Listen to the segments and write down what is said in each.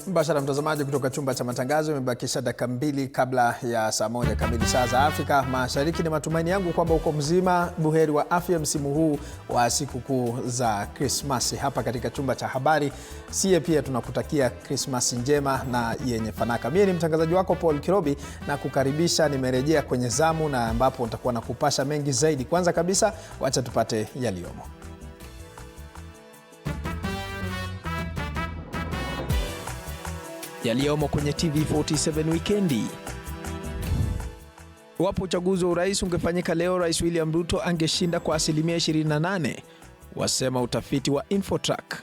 Mbashara mtazamaji kutoka chumba cha matangazo, imebakisha dakika 2 kabla ya saa 1 kamili saa za Afrika Mashariki. Ni matumaini yangu kwamba uko mzima buheri wa afya msimu huu wa sikukuu za Krismasi. Hapa katika chumba cha habari, sie pia tunakutakia Krismasi njema na yenye fanaka. Mimi ni mtangazaji wako Paul Kirobi na kukaribisha. Nimerejea kwenye zamu na ambapo nitakuwa na kupasha mengi zaidi. Kwanza kabisa, wacha tupate yaliyomo. Yaliyomo kwenye TV47 wikendi. Iwapo uchaguzi wa urais ungefanyika leo, Rais William Ruto angeshinda kwa asilimia 28, wasema utafiti wa Infotrack.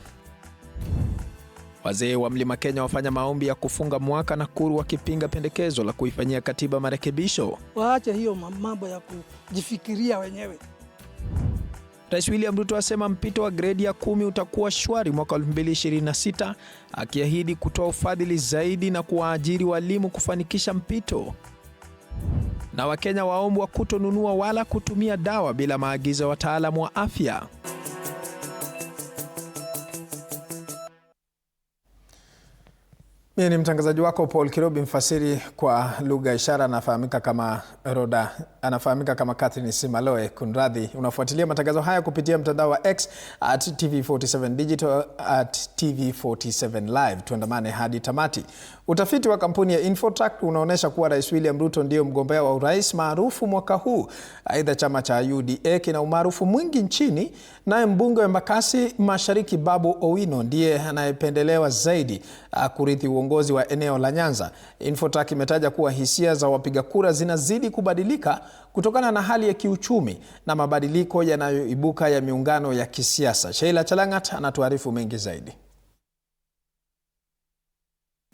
Wazee wa Mlima Kenya wafanya maombi ya kufunga mwaka Nakuru wakipinga pendekezo la kuifanyia katiba marekebisho. Waache hiyo mambo ya kujifikiria wenyewe. Rais William Ruto asema mpito wa gredi ya 10 utakuwa shwari mwaka 2026, akiahidi kutoa ufadhili zaidi na kuwaajiri walimu kufanikisha mpito. Na Wakenya waombwa kutonunua wala kutumia dawa bila maagizo ya wataalamu wa afya. Mimi ni mtangazaji wako Paul Kirobi, mfasiri kwa lugha ya ishara, anafahamika kama Catherine Simaloe. Kunradhi. Unafuatilia matangazo haya kupitia mtandao wa X @TV47 Digital @TV47 Live. Tuandamane hadi tamati. Utafiti wa kampuni ya Infotrack unaonyesha kuwa Rais William Ruto ndio mgombea wa urais maarufu mwaka huu. Aidha, chama cha UDA kina umaarufu mwingi nchini, naye mbunge wa Embakasi Mashariki Babu Owino ndiye anayependelewa zaidi kurithi uongozi wa eneo la Nyanza. Infotrack imetaja kuwa hisia za wapiga kura zinazidi kubadilika kutokana na hali ya kiuchumi na mabadiliko yanayoibuka ya miungano ya kisiasa. Sheila Chalangat anatuarifu mengi zaidi.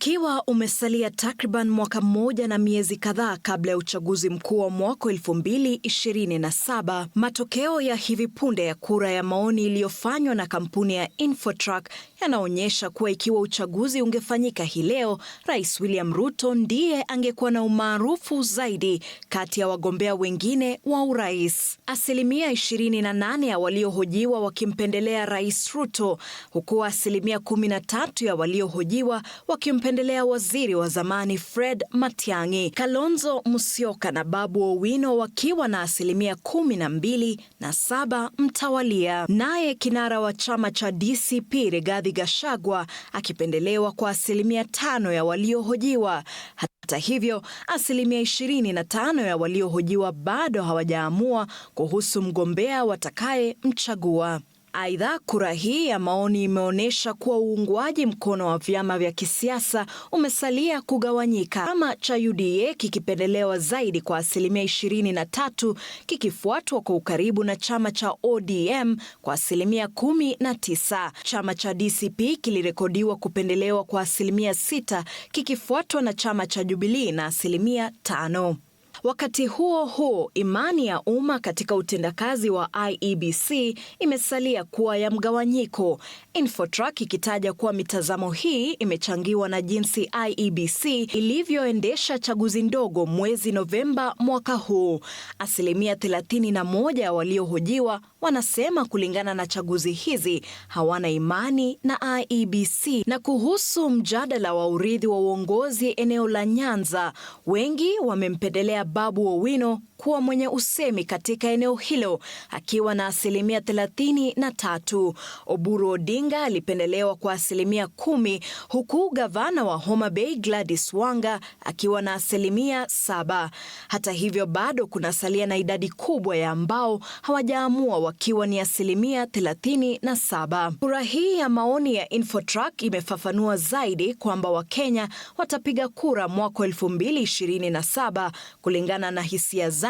Kiwa umesalia takriban mwaka mmoja na miezi kadhaa kabla ya uchaguzi mkuu wa mwaka 2027, matokeo ya hivi punde ya kura ya maoni iliyofanywa na kampuni ya Infotrack yanaonyesha kuwa ikiwa uchaguzi ungefanyika hii leo, Rais William Ruto ndiye angekuwa na umaarufu zaidi kati ya wagombea wengine wa urais. Asilimia 28 ya waliohojiwa wakimpendelea Rais Ruto, huku asilimia 13 ya waliohojiwa wakimpendelea waziri wa zamani Fred Matiang'i. Kalonzo Musyoka na Babu Owino wakiwa na asilimia 12 na 7 mtawalia. Naye kinara wa chama cha DCP Rigathi Gachagua akipendelewa kwa asilimia 5 ya waliohojiwa. Hata hivyo, asilimia 25 ya waliohojiwa bado hawajaamua kuhusu mgombea watakaye mchagua. Aidha, kura hii ya maoni imeonyesha kuwa uungwaji mkono wa vyama vya kisiasa umesalia kugawanyika. Chama cha UDA kikipendelewa zaidi kwa asilimia 23, kikifuatwa kwa ukaribu na chama cha ODM kwa asilimia 19. Chama cha DCP kilirekodiwa kupendelewa kwa asilimia 6, kikifuatwa na chama cha Jubilee na asilimia 5. Wakati huo huo, imani ya umma katika utendakazi wa IEBC imesalia kuwa ya mgawanyiko. Infotrack ikitaja kuwa mitazamo hii imechangiwa na jinsi IEBC ilivyoendesha chaguzi ndogo mwezi Novemba mwaka huu. Asilimia 31 ya waliohojiwa wanasema kulingana na chaguzi hizi hawana imani na IEBC. Na kuhusu mjadala wa urithi wa uongozi eneo la Nyanza, wengi wamempendelea Babu Owino kuwa mwenye usemi katika eneo hilo akiwa na asilimia 33. Oburu Odinga alipendelewa kwa asilimia 10, huku gavana wa Homa Bay Gladys Wanga akiwa na asilimia 7. Hata hivyo, bado kuna salia na idadi kubwa ya ambao hawajaamua wakiwa ni asilimia 37. Kura hii ya maoni ya Infotrack imefafanua zaidi kwamba Wakenya watapiga kura mwaka 2027 kulingana na hisia zao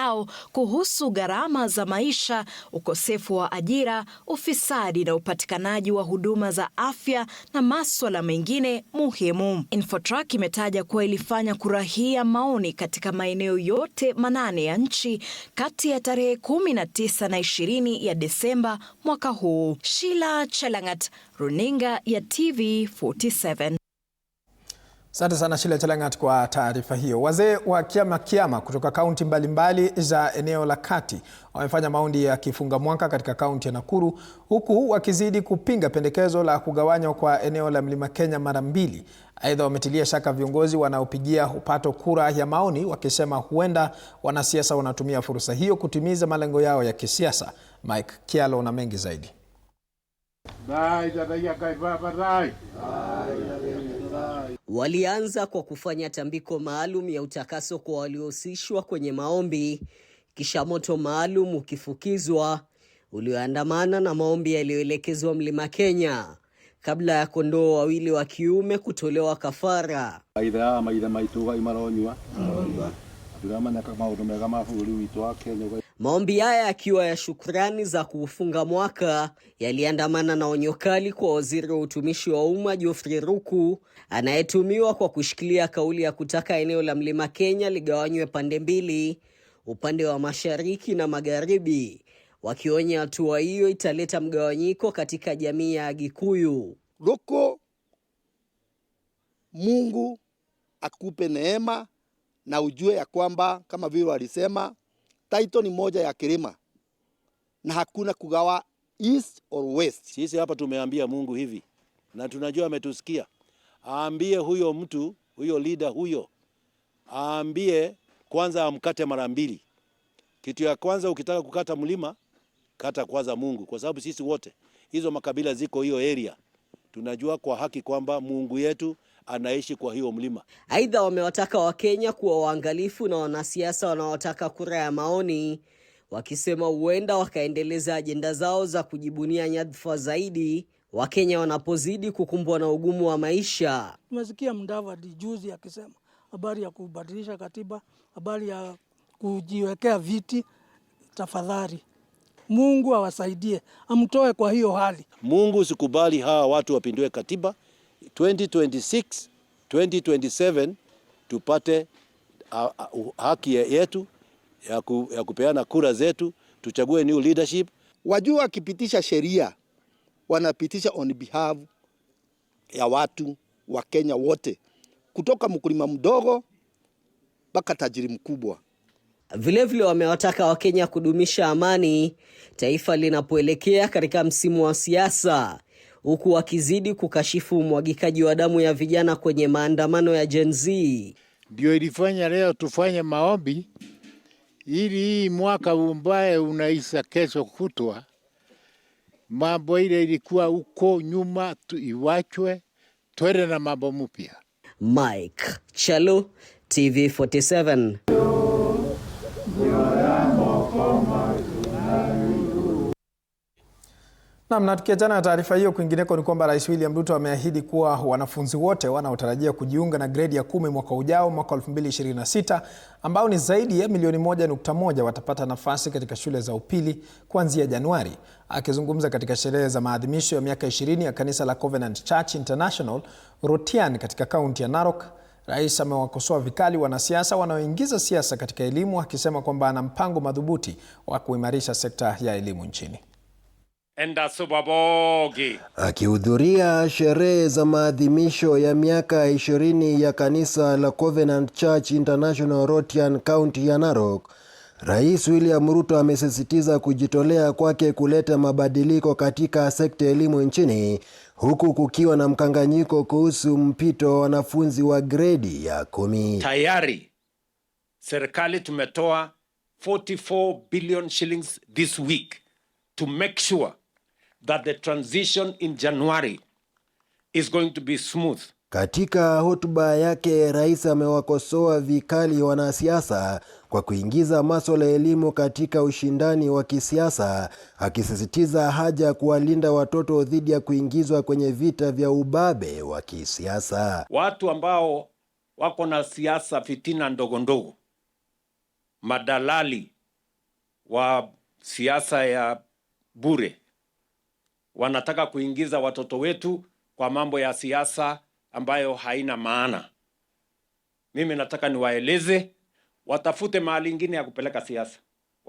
kuhusu gharama za maisha, ukosefu wa ajira, ufisadi na upatikanaji wa huduma za afya na masuala mengine muhimu. Infotrack imetaja kuwa ilifanya kura hii ya maoni katika maeneo yote 8 ya nchi kati ya tarehe 19 na 20 ya Desemba mwaka huu. Sheila Chalangat, Runinga ya TV47. Asante sana Shile Chelangat kwa taarifa hiyo. Wazee wa Kiama kutoka kaunti mbalimbali za eneo la kati wamefanya maombi ya kifunga mwaka katika kaunti ya Nakuru, huku wakizidi kupinga pendekezo la kugawanywa kwa eneo la Mlima Kenya mara mbili. Aidha, wametilia shaka viongozi wanaopigia upato kura ya maoni, wakisema huenda wanasiasa wanatumia fursa hiyo kutimiza malengo yao ya kisiasa. Mike Kialo na mengi zaidi. Walianza kwa kufanya tambiko maalum ya utakaso kwa waliohusishwa kwenye maombi, kisha moto maalum ukifukizwa ulioandamana na maombi yaliyoelekezwa Mlima Kenya, kabla ya kondoo wawili wa kiume kutolewa kafara. Maombi haya akiwa ya shukrani za kuufunga mwaka yaliandamana na onyo kali kwa waziri wa utumishi wa umma Geoffrey Ruku, anayetumiwa kwa kushikilia kauli ya kutaka eneo la Mlima Kenya ligawanywe pande mbili, upande wa mashariki na magharibi, wakionya hatua hiyo italeta mgawanyiko katika jamii ya Gikuyu. Ruku, Mungu akupe neema na ujue ya kwamba kama vile walisema title ni moja ya kilima na hakuna kugawa east or west. Sisi hapa tumeambia Mungu hivi na tunajua ametusikia. Aambie huyo mtu, huyo leader huyo, aambie kwanza amkate mara mbili. Kitu ya kwanza, ukitaka kukata mlima, kata kwanza Mungu, kwa sababu sisi wote hizo makabila ziko hiyo area. Tunajua kwa haki kwamba Mungu yetu anaishi kwa hiyo mlima. Aidha, wamewataka Wakenya kuwa waangalifu na wanasiasa wanaotaka kura ya maoni, wakisema huenda wakaendeleza ajenda zao za kujibunia nyadhifa zaidi Wakenya wanapozidi kukumbwa na ugumu wa maisha. Tumesikia Mudavadi juzi akisema habari ya kubadilisha katiba, habari ya kujiwekea viti. Tafadhali Mungu awasaidie, amtoe kwa hiyo hali. Mungu sikubali hawa watu wapindue katiba. 2026, 2027 tupate haki yetu ya kupeana kura zetu, tuchague new leadership. Wajua wakipitisha sheria wanapitisha on behalf ya watu wa Kenya wote, kutoka mkulima mdogo mpaka tajiri mkubwa. Vilevile wamewataka Wakenya kudumisha amani taifa linapoelekea katika msimu wa siasa, huku wakizidi kukashifu umwagikaji wa damu ya vijana kwenye maandamano ya Gen Z. Ndio ilifanya leo tufanye maombi ili hii mwaka ambaye unaisha kesho kutwa, mambo ile ilikuwa huko nyuma iwachwe, twende na mambo mpya. Mike Chalo, TV47. Na tukiachana na taarifa hiyo, kwingineko ni kwamba Rais William Ruto ameahidi kuwa wanafunzi wote wanaotarajia kujiunga na gredi ya 10 mwaka ujao, mwaka 2026, ambao ni zaidi ya milioni 1.1 watapata nafasi katika shule za upili kuanzia Januari. Akizungumza katika sherehe za maadhimisho ya miaka 20 ya kanisa la Covenant Church International Rotian katika kaunti ya Narok, Rais amewakosoa vikali wanasiasa wanaoingiza siasa katika elimu, akisema kwamba ana mpango madhubuti wa kuimarisha sekta ya elimu nchini. Akihudhuria sherehe za maadhimisho ya miaka 20 ya kanisa la Covenant Church International Rotian County ya Narok, Rais William Ruto amesisitiza kujitolea kwake kuleta mabadiliko katika sekta ya elimu nchini, huku kukiwa na mkanganyiko kuhusu mpito wa wanafunzi wa gredi ya 10. Tayari serikali tumetoa 44 billion shillings this week to make sure that the transition in January is going to be smooth. Katika hotuba yake, Rais amewakosoa vikali wanasiasa kwa kuingiza masuala ya elimu katika ushindani wa kisiasa, akisisitiza haja ya kuwalinda watoto dhidi ya kuingizwa kwenye vita vya ubabe wa kisiasa. Watu ambao wako na siasa fitina ndogo ndogo, madalali wa siasa ya bure, wanataka kuingiza watoto wetu kwa mambo ya siasa ambayo haina maana. Mimi nataka niwaeleze, watafute mahali ingine ya kupeleka siasa.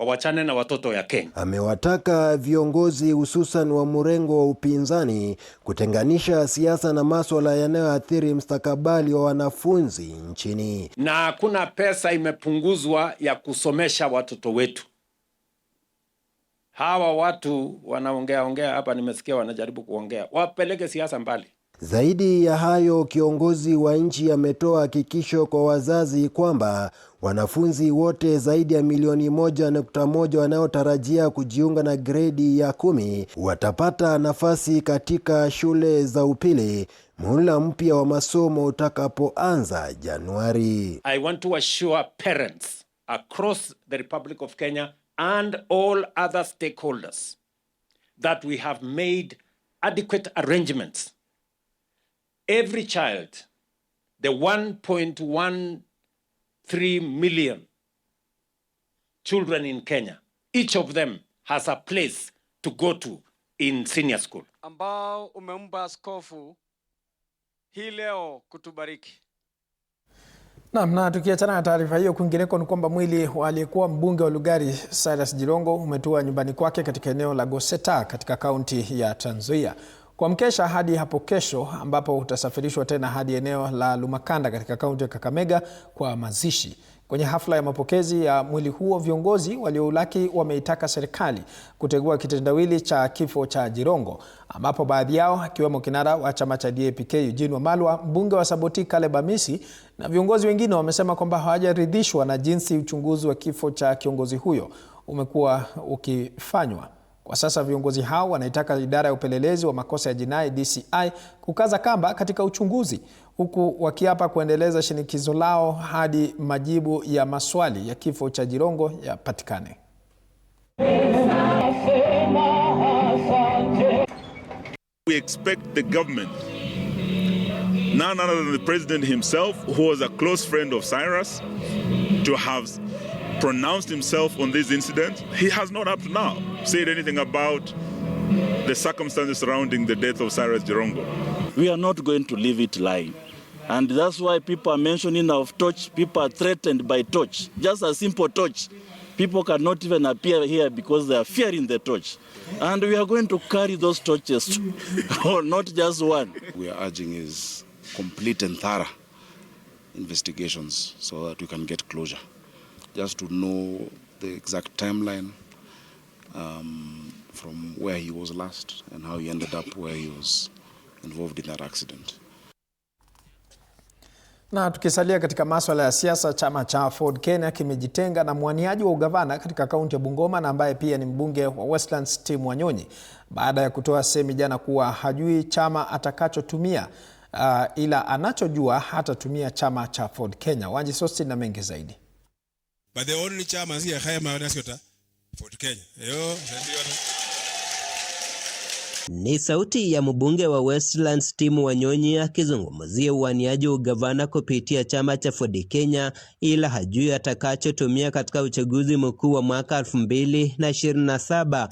wawachane na watoto ya Kenya. Amewataka viongozi hususan wa mrengo wa upinzani kutenganisha siasa na masuala yanayoathiri mustakabali wa wanafunzi nchini. Na hakuna pesa imepunguzwa ya kusomesha watoto wetu. Hawa watu wanaongea hapa, nimesikia wanajaribu kuongea, wapeleke siasa mbali. Zaidi ya hayo, kiongozi wa nchi ametoa hakikisho kwa wazazi kwamba wanafunzi wote zaidi ya milioni 1.1 wanaotarajia kujiunga na gredi ya 10 watapata nafasi katika shule za upili muhula mpya wa masomo utakapoanza Januari. I want to assure parents across the Republic of Kenya and all other stakeholders that we have made adequate arrangements. Every child, the 1.13 million children in Kenya, each of them has a place to go to in senior school. Ambao umempa askofu hii leo kutubariki. Na tukiachana na taarifa hiyo, kwingineko ni kwamba mwili wa aliyekuwa mbunge wa Lugari Cyrus Jirongo umetua nyumbani kwake katika eneo la Goseta katika kaunti ya Trans Nzoia kwa mkesha hadi hapo kesho, ambapo utasafirishwa tena hadi eneo la Lumakanda katika kaunti ya Kakamega kwa mazishi. Kwenye hafla ya mapokezi ya mwili huo, viongozi walioulaki wameitaka serikali kutegua kitendawili cha kifo cha Jirongo, ambapo baadhi yao akiwemo kinara wa chama cha DAP-K Eugene Wamalwa, mbunge wa Saboti Caleb Amisi na viongozi wengine wamesema kwamba hawajaridhishwa na jinsi uchunguzi wa kifo cha kiongozi huyo umekuwa ukifanywa. Kwa sasa viongozi hao wanaitaka idara ya upelelezi wa makosa ya jinai DCI kukaza kamba katika uchunguzi, huku wakiapa kuendeleza shinikizo lao hadi majibu ya maswali ya kifo cha Jirongo yapatikane. We expect the government, none other than the president himself, who was a close friend of Cyrus, to have pronounced himself on this incident. He has not up to now said anything about the circumstances surrounding the death of Cyrus Jirongo. We are not going to leave it lying. And that's why people are mentioning of torch. People are threatened by torch. Just a simple torch. People cannot even appear here because they are fearing the torch. And we are going to carry those torches, or not just one. We are urging is complete and thorough investigations so that we can get closure. Just to know the exact timeline from where he was last and how he ended up where he was involved in that accident. Na tukisalia katika masuala ya siasa, chama cha Ford Kenya kimejitenga na mwaniaji wa ugavana katika kaunti ya Bungoma na ambaye pia ni mbunge wa Westlands Tim Wanyonyi, baada ya kutoa semi jana kuwa hajui chama atakachotumia, ila anachojua hatatumia chama cha Ford Kenya. Wanji Sosti na mengi zaidi. But the only chama is Ford Kenya. Ni sauti ya mbunge wa Westlands Tim Wanyonyi akizungumzia uaniaji wa ugavana kupitia chama cha Ford Kenya, ila hajui atakachotumia katika uchaguzi mkuu wa mwaka 2027.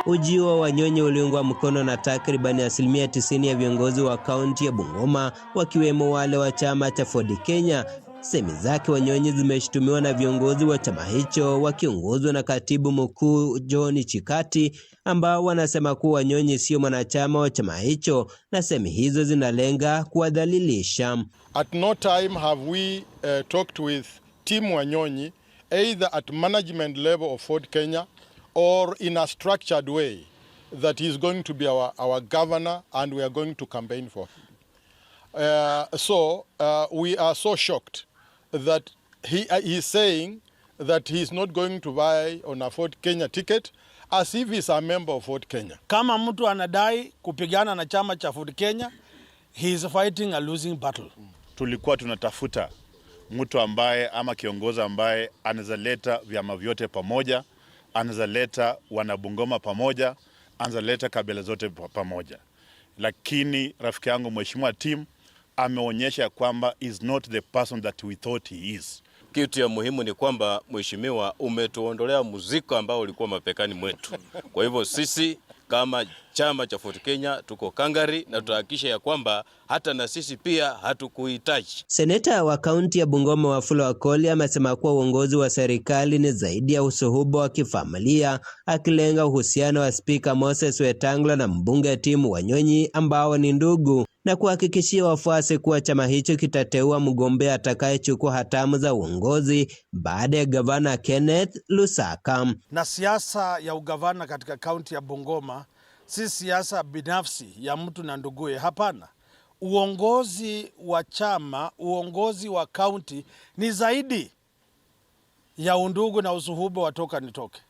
Ujio wa Wanyonyi uliungwa mkono na takribani 90% ya viongozi wa kaunti ya Bungoma, wakiwemo wale wa chama cha Ford Kenya. Semi zake Wanyonyi zimeshtumiwa na viongozi wa chama hicho wakiongozwa na katibu mkuu John Chikati, ambao wanasema kuwa Wanyonyi sio mwanachama wa chama hicho na semi hizo zinalenga kuwadhalilisha. At no time have we talked with Tim Wanyonyi either at management level of Ford Kenya or in a structured way that he is going to be our governor and we are going to campaign for him. We are so shocked that he is saying that he is not going to buy on a Ford Kenya ticket as if he is a member of Ford Kenya. Kama mtu anadai kupigana na chama cha Ford Kenya, he is fighting a losing battle. Tulikuwa tunatafuta mtu ambaye ama kiongozi ambaye anazaleta vyama vyote pamoja, anazaleta wanabungoma pamoja, anazaleta kabila zote pamoja. Lakini rafiki yangu Mheshimiwa Tim ameonyesha kwamba is not the person that we thought he is. Kitu ya muhimu ni kwamba mheshimiwa umetuondolea muziko ambao ulikuwa mapekani mwetu. Kwa hivyo sisi kama chama cha Ford Kenya tuko kangari na tutahakikisha ya kwamba hata na sisi pia hatukuhitaji. Seneta wa kaunti ya Bungoma Wafula Wakoli amesema kuwa uongozi wa serikali ni zaidi ya usuhuba wa kifamilia, akilenga uhusiano wa Spika Moses Wetangula na mbunge Tim Wanyonyi ambao ni ndugu, na kuhakikishia wafuasi kuwa chama hicho kitateua mgombea atakayechukua hatamu za uongozi baada ya gavana Kenneth Lusaka. Na siasa ya ugavana katika kaunti ya Bungoma si siasa binafsi ya mtu na nduguye, hapana. Uongozi wa chama, uongozi wa kaunti ni zaidi ya undugu na usuhuba watoka nitoke.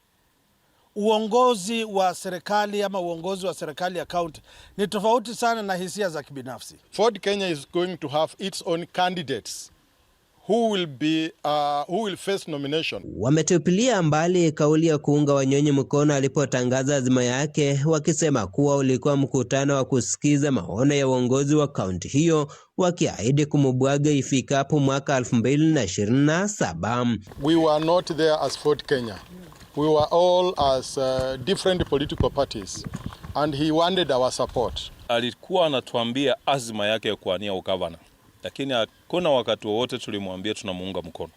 Uongozi wa serikali ama uongozi wa serikali ya kaunti ni tofauti sana na hisia za kibinafsi. Ford Kenya is going to have its own candidates who will face nomination. Wametupilia mbali kauli ya kuunga Wanyonyi mkono alipotangaza azima yake, wakisema kuwa ulikuwa mkutano wa kusikiza maono ya uongozi wa kaunti hiyo, wakiahidi kumubwaga ifikapo mwaka 2027. We were not there as Ford Kenya. We were all as different political parties and he wanted our support. Alikuwa anatuambia azma yake ya kuania ugavana, lakini hakuna wakati wowote tulimwambia tunamuunga mkono.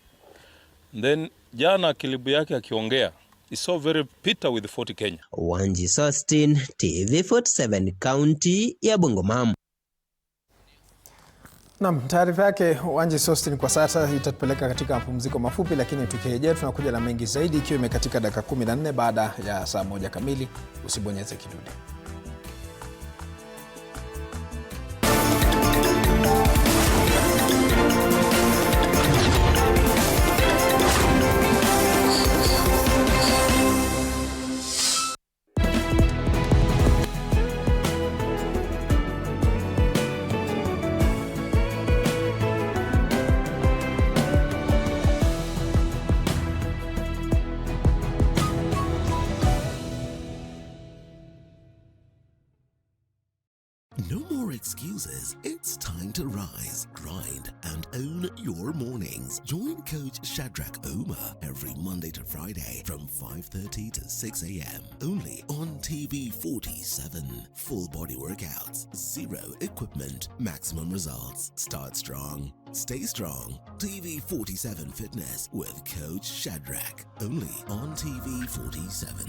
Then jana kilibu yake akiongea, is so very bitter with Ford Kenya. Wanji Sostin, TV47, kaunti ya Bungoma. Naam, taarifa yake Wanji Sostin kwa sasa itatupeleka katika mapumziko mafupi, lakini tukirejea tunakuja na mengi zaidi, ikiwa imekatika dakika 14 baada ya saa 1 kamili. Usibonyeze kidude. No more excuses. It's time to rise, grind, and own your mornings. Join Coach Shadrach Ouma every Monday to Friday from 5:30 to 6 a.m. only on TV47. Full body workouts, zero equipment, maximum results. Start strong, stay strong. TV47 Fitness with Coach Shadrach only on TV47.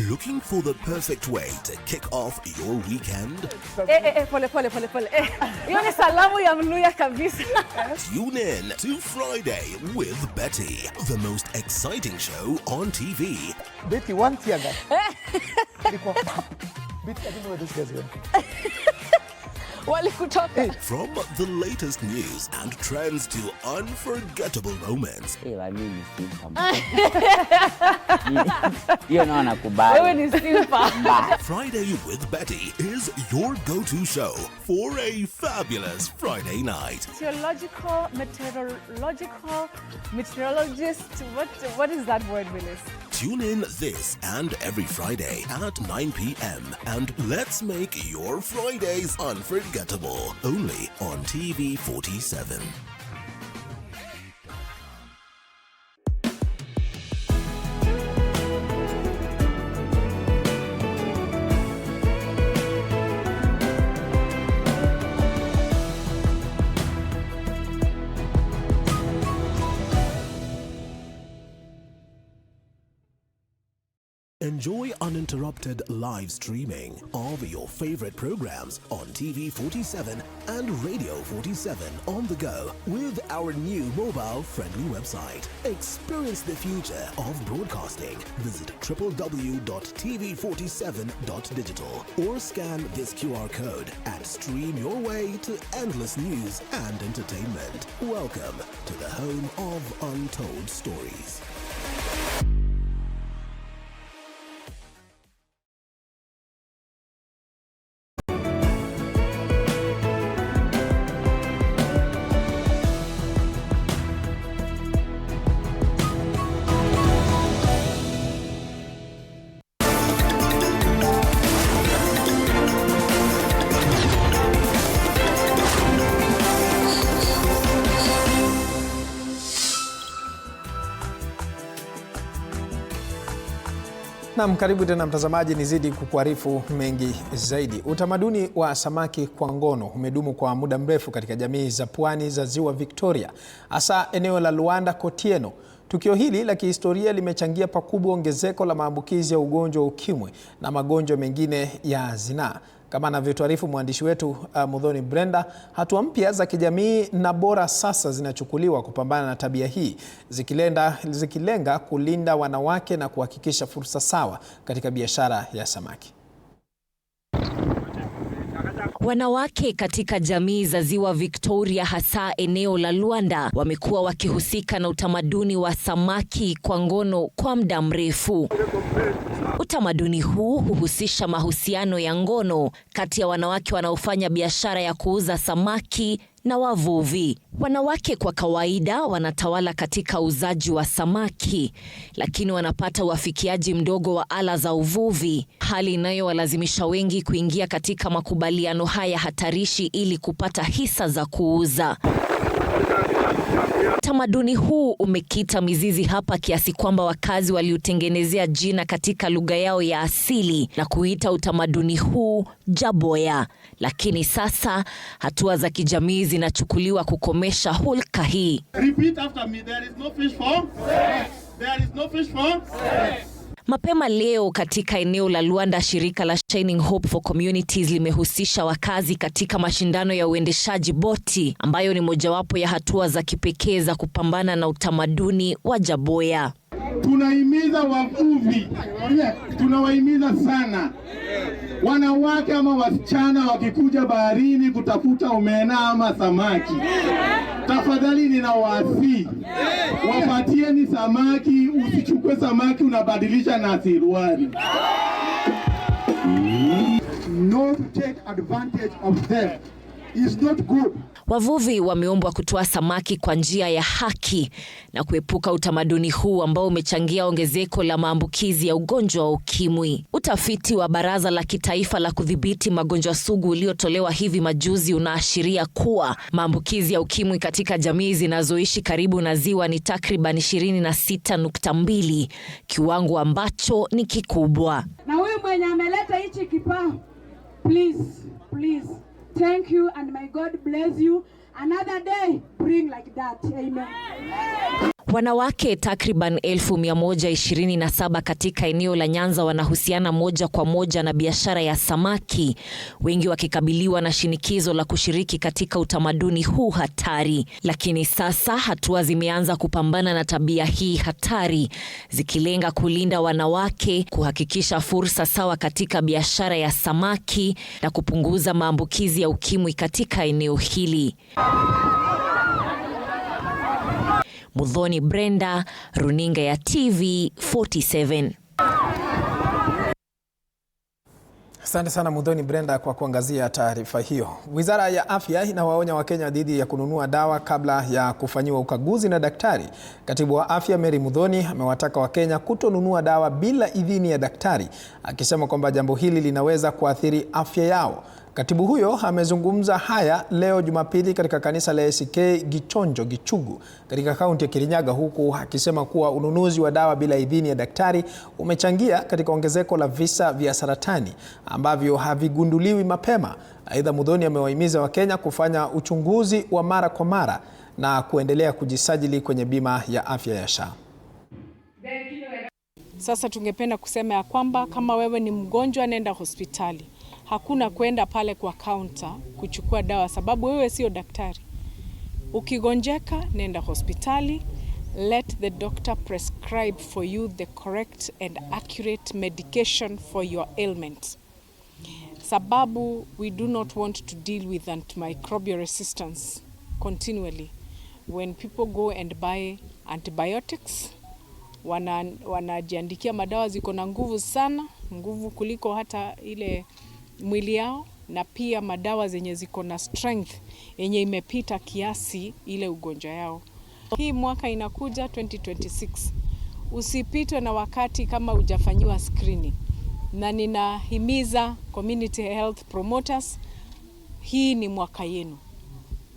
Looking for the perfect way to kick off your weekend? Pole. Hiyo ni salamu ya Mluya kabisa. Tune in to Friday with Betty, the most exciting show on TV. Betty, one tear gas. Betty, I don't know where this guy's going. From the latest news and trends to unforgettable moments. Wewe ni simpa. Friday with Betty is your go-to show for a fabulous Friday night. Theological, meteorologist. What is that word, Willis? Tune in this and every Friday at 9 p.m. and let's make your Fridays unforgettable. Only on TV47. Enjoy uninterrupted live streaming of your favorite programs on TV47 and Radio 47 on the go with our new mobile-friendly website. Experience the future of broadcasting. Visit www.tv47.digital or scan this QR code and stream your way to endless news and entertainment. Welcome to the home of untold stories. Naam, karibu tena mtazamaji, nizidi kukuarifu mengi zaidi. Utamaduni wa samaki kwa ngono umedumu kwa muda mrefu katika jamii za pwani za Ziwa Victoria, hasa eneo la Luanda Kotieno. Tukio hili la kihistoria limechangia pakubwa ongezeko la maambukizi ya ugonjwa wa ukimwi na magonjwa mengine ya zinaa. Kama anavyotuarifu mwandishi wetu Muthoni Brenda, hatua mpya za kijamii na bora sasa zinachukuliwa kupambana na tabia hii, zikilenga kulinda wanawake na kuhakikisha fursa sawa katika biashara ya samaki. Wanawake katika jamii za Ziwa Victoria, hasa eneo la Luanda, wamekuwa wakihusika na utamaduni wa samaki kwa ngono kwa muda mrefu. Utamaduni huu huhusisha mahusiano ya ngono kati ya wanawake wanaofanya biashara ya kuuza samaki na wavuvi. Wanawake kwa kawaida wanatawala katika uuzaji wa samaki, lakini wanapata uafikiaji mdogo wa ala za uvuvi, hali inayowalazimisha wengi kuingia katika makubaliano haya hatarishi ili kupata hisa za kuuza. Utamaduni huu umekita mizizi hapa kiasi kwamba wakazi waliutengenezea jina katika lugha yao ya asili na kuita utamaduni huu Jaboya. Lakini sasa hatua za kijamii zinachukuliwa kukomesha hulka hii. Repeat after me. There is no fish for sex. There is no fish for sex. Mapema leo katika eneo la Luanda, shirika la Shining Hope for Communities limehusisha wakazi katika mashindano ya uendeshaji boti, ambayo ni mojawapo ya hatua za kipekee za kupambana na utamaduni wa Jaboya. Tunahimiza wavuvi, tunawahimiza sana wanawake ama wasichana wakikuja baharini kutafuta omena ama samaki, tafadhali ninawaasi wapatieni samaki. Usichukue samaki unabadilisha na siruari. Not take advantage of them is not good. Wavuvi wameombwa kutoa samaki kwa njia ya haki na kuepuka utamaduni huu ambao umechangia ongezeko la maambukizi ya ugonjwa wa ukimwi. Utafiti wa Baraza la Kitaifa la Kudhibiti Magonjwa Sugu uliotolewa hivi majuzi unaashiria kuwa maambukizi ya ukimwi katika jamii zinazoishi karibu na ziwa ni takriban 26.2, kiwango ambacho ni kikubwa. Na huyu mwenye ameleta hichi kipao, please thank you and may God bless you. Another day, bring like that. Amen. Wanawake takriban 1127 katika eneo la Nyanza wanahusiana moja kwa moja na biashara ya samaki, wengi wakikabiliwa na shinikizo la kushiriki katika utamaduni huu hatari. Lakini sasa hatua zimeanza kupambana na tabia hii hatari, zikilenga kulinda wanawake, kuhakikisha fursa sawa katika biashara ya samaki na kupunguza maambukizi ya ukimwi katika eneo hili. Muthoni Brenda, runinga ya TV 47. Asante sana Muthoni Brenda kwa kuangazia taarifa hiyo. Wizara ya Afya inawaonya Wakenya dhidi ya kununua dawa kabla ya kufanyiwa ukaguzi na daktari. Katibu wa Afya Mary Muthoni amewataka Wakenya kutonunua dawa bila idhini ya daktari, akisema kwamba jambo hili linaweza kuathiri afya yao. Katibu huyo amezungumza haya leo Jumapili katika kanisa la ACK Gichonjo Gichugu katika kaunti ya Kirinyaga, huku akisema kuwa ununuzi wa dawa bila idhini ya daktari umechangia katika ongezeko la visa vya saratani ambavyo havigunduliwi mapema. Aidha, Muthoni amewahimiza Wakenya kufanya uchunguzi wa mara kwa mara na kuendelea kujisajili kwenye bima ya afya ya SHA. Sasa tungependa kusema ya kwamba kama wewe ni mgonjwa, nenda hospitali. Hakuna kwenda pale kwa counter kuchukua dawa sababu wewe sio daktari. Ukigonjeka, nenda hospitali. Let the doctor prescribe for you the correct and accurate medication for your ailment. Sababu we do not want to deal with antimicrobial resistance continually. When people go and buy antibiotics, wanajiandikia madawa ziko na nguvu sana, nguvu kuliko hata ile mwili yao, na pia madawa zenye ziko na strength yenye imepita kiasi ile ugonjwa yao. Hii mwaka inakuja 2026. Usipitwe na wakati kama hujafanyiwa screening. Na ninahimiza community health promoters, hii ni mwaka yenu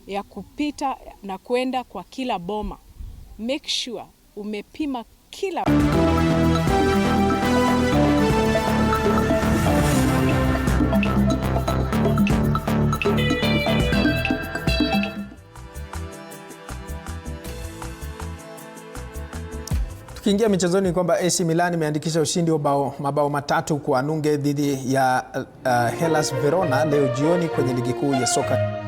ya kupita na kwenda kwa kila boma. Make sure umepima kila Tukiingia michezoni kwamba AC Milan imeandikisha ushindi wa mabao matatu kwa nunge dhidi ya Hellas Verona leo jioni kwenye ligi kuu ya soka.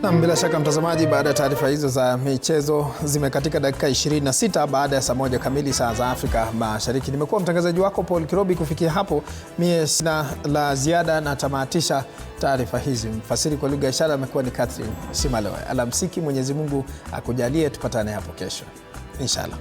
Na bila shaka mtazamaji, baada ya taarifa hizo za michezo zimekatika dakika 26 baada ya saa 1 kamili saa za Afrika Mashariki. Nimekuwa mtangazaji wako Paul Kirobi. Kufikia hapo mie sina la ziada na tamatisha taarifa hizi. Mfasiri kwa lugha ya ishara amekuwa ni Catherine Simalewa. Alamsiki, Mwenyezi Mungu akujalie tupatane hapo kesho inshallah.